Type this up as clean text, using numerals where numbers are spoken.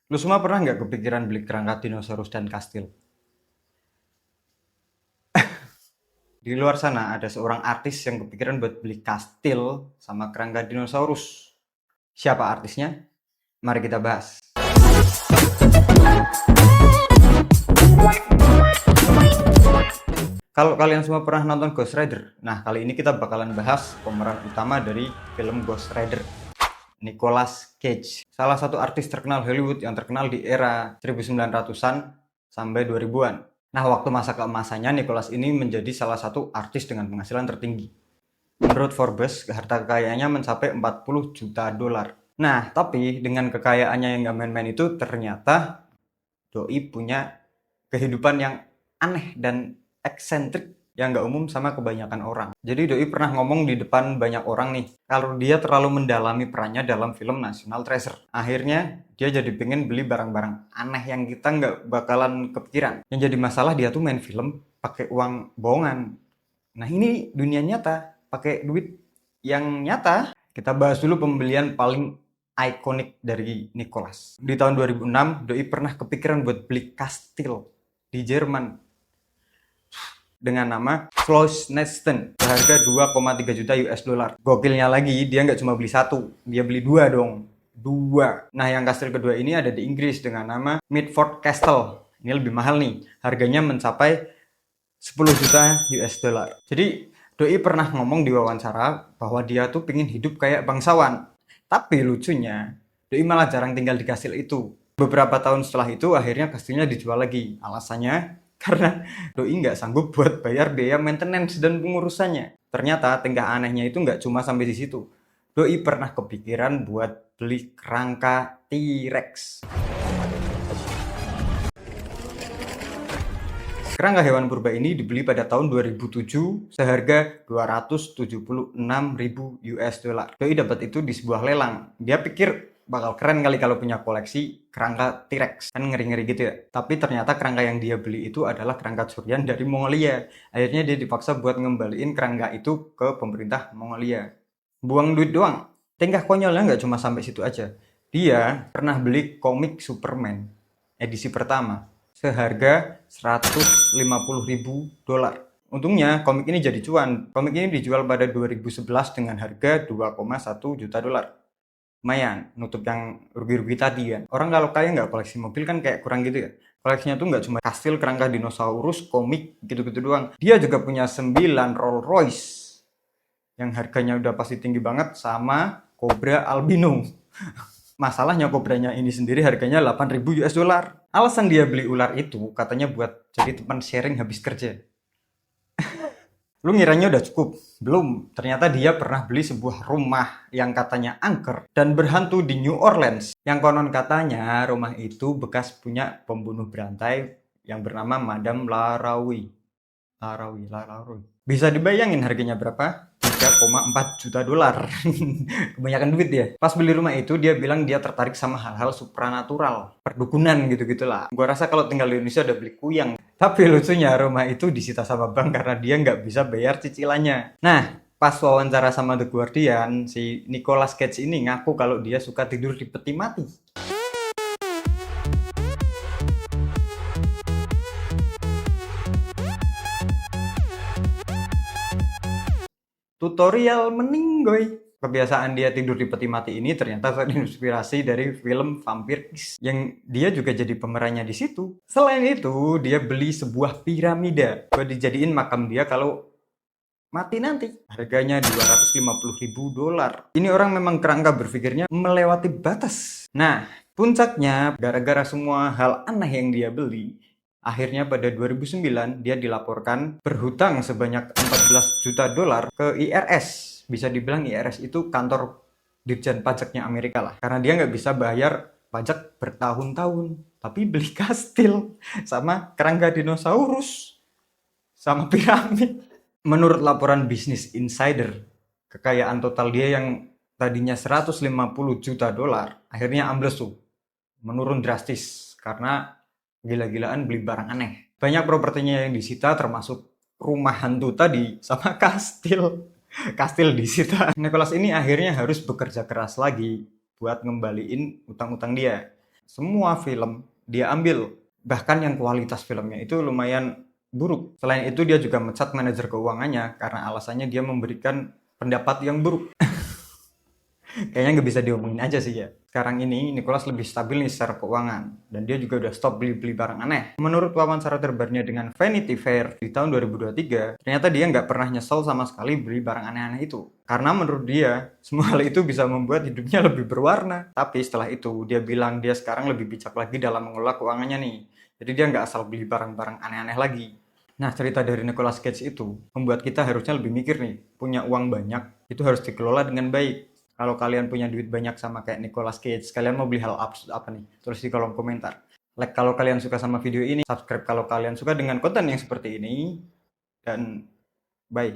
Lu semua pernah nggak kepikiran beli kerangka dinosaurus dan kastil? Di luar sana ada seorang artis yang kepikiran buat beli kastil sama kerangka dinosaurus. Siapa artisnya? Mari kita bahas. Kalau kalian semua pernah nonton Ghost Rider, nah kali ini kita bakalan bahas pemeran utama dari film Ghost Rider, Nicolas Cage. Salah satu artis terkenal Hollywood yang terkenal di era 1900-an sampai 2000-an. Nah, waktu masa keemasannya, Nicolas ini menjadi salah satu artis dengan penghasilan tertinggi. Menurut Forbes, harta kekayaannya mencapai 40 juta dolar. Nah, tapi dengan kekayaannya yang gak main-main itu, ternyata Doi punya kehidupan yang aneh dan eksentrik yang nggak umum sama kebanyakan orang. Jadi Doi pernah ngomong di depan banyak orang nih, kalau dia terlalu mendalami perannya dalam film National Treasure. Akhirnya dia jadi pengen beli barang-barang aneh yang kita nggak bakalan kepikiran. Yang jadi masalah dia tuh main film pakai uang bohongan. Nah ini dunia nyata, pakai duit yang nyata. Kita bahas dulu pembelian paling ikonik dari Nicholas. Di tahun 2006, Doi pernah kepikiran buat beli kastil di Jerman dengan nama Schloss Nesten seharga 2,3 juta US dollar. Gokilnya lagi, dia nggak cuma beli satu, dia beli dua dong. Dua. Nah, yang kastil kedua ini ada di Inggris dengan nama Mitford Castle. Ini lebih mahal nih, harganya mencapai 10 juta US dollar. Jadi, Doi pernah ngomong di wawancara bahwa dia tuh pengen hidup kayak bangsawan. Tapi lucunya, Doi malah jarang tinggal di kastil itu. Beberapa tahun setelah itu, akhirnya kastilnya dijual lagi. Alasannya, karena Doi nggak sanggup buat bayar biaya maintenance dan pengurusannya. Ternyata tingkah anehnya itu nggak cuma sampai di situ. Doi pernah kepikiran buat beli kerangka T-Rex. Kerangka hewan purba ini dibeli pada tahun 2007 seharga 276.000 US dollar. Doi dapat itu di sebuah lelang. Dia pikir bakal keren kali kalau punya koleksi kerangka T-Rex. Kan ngeri-ngeri gitu ya. Tapi ternyata kerangka yang dia beli itu adalah kerangka curian dari Mongolia. Akhirnya dia dipaksa buat ngembaliin kerangka itu ke pemerintah Mongolia. Buang duit doang. Tingkah konyolnya nggak cuma sampai situ aja. Dia pernah beli komik Superman edisi pertama seharga 150.000 dolar. Untungnya komik ini jadi cuan. Komik ini dijual pada 2011 dengan harga 2,1 juta dolar. Lumayan, nutup yang rugi-rugi tadi kan. Orang kalau kaya nggak koleksi mobil kan kayak kurang gitu ya. Koleksinya tuh nggak cuma kastil, kerangka dinosaurus, komik, gitu-gitu doang. Dia juga punya 9 Rolls Royce yang harganya udah pasti tinggi banget sama Cobra albino. Masalahnya kobranya ini sendiri harganya 8.000 US dollar. Alasan dia beli ular itu katanya buat jadi teman sharing habis kerja. Lu ngiranya udah cukup? Belum. Ternyata dia pernah beli sebuah rumah yang katanya angker dan berhantu di New Orleans. Yang konon katanya rumah itu bekas punya pembunuh berantai yang bernama Madame Larawi. Larawi. Bisa dibayangin harganya berapa? 3,4 juta dolar. Kebanyakan duit dia. Pas beli rumah itu dia bilang dia tertarik sama hal-hal supranatural, perdukunan gitu-gitulah. Gua rasa kalau tinggal di Indonesia udah beli kuyang. Tapi lucunya rumah itu disita sama bank karena dia nggak bisa bayar cicilannya. Nah, pas wawancara sama The Guardian, si Nicolas Cage ini ngaku kalau dia suka tidur di peti mati. Tutorial meninggoy. Kebiasaan dia tidur di peti mati ini ternyata terinspirasi dari film Vampir yang dia juga jadi pemerannya di situ. Selain itu, dia beli sebuah piramida buat dijadiin makam dia kalau mati nanti. Harganya 250.000 dolar. Ini orang memang kerangka berpikirnya melewati batas. Nah, puncaknya gara-gara semua hal aneh yang dia beli, akhirnya pada 2009 dia dilaporkan berhutang sebanyak 14 juta dolar ke IRS. Bisa dibilang IRS itu kantor Dirjen Pajaknya Amerika lah. Karena dia nggak bisa bayar pajak bertahun-tahun. Tapi beli kastil sama kerangka dinosaurus sama piramid. Menurut laporan Business Insider, kekayaan total dia yang tadinya 150 juta dolar akhirnya ambles tuh. Menurun drastis karena gila-gilaan beli barang aneh. Banyak propertinya yang disita termasuk rumah hantu tadi sama kastil. Kastil disita. Nicholas ini akhirnya harus bekerja keras lagi buat ngembaliin utang-utang dia. Semua film dia ambil, bahkan yang kualitas filmnya itu lumayan buruk. Selain itu dia juga mecat manajer keuangannya karena alasannya dia memberikan pendapat yang buruk. Kayaknya nggak bisa diomongin aja sih ya. Sekarang ini Nicholas lebih stabil nih secara keuangan dan dia juga udah stop beli-beli barang aneh. Menurut wawancara terbarunya dengan Vanity Fair di tahun 2023, ternyata dia nggak pernah nyesel sama sekali beli barang aneh-aneh itu. Karena menurut dia, semua hal itu bisa membuat hidupnya lebih berwarna. Tapi setelah itu, dia bilang dia sekarang lebih bijak lagi dalam mengelola keuangannya nih. Jadi dia nggak asal beli barang-barang aneh-aneh lagi. Nah, cerita dari Nicolas Cage itu membuat kita harusnya lebih mikir nih, punya uang banyak, itu harus dikelola dengan baik. Kalau kalian punya duit banyak sama kayak Nicolas Cage, kalian mau beli hal absurd apa nih? Tulis di kolom komentar. Like kalau kalian suka sama video ini, subscribe kalau kalian suka dengan konten yang seperti ini, dan bye.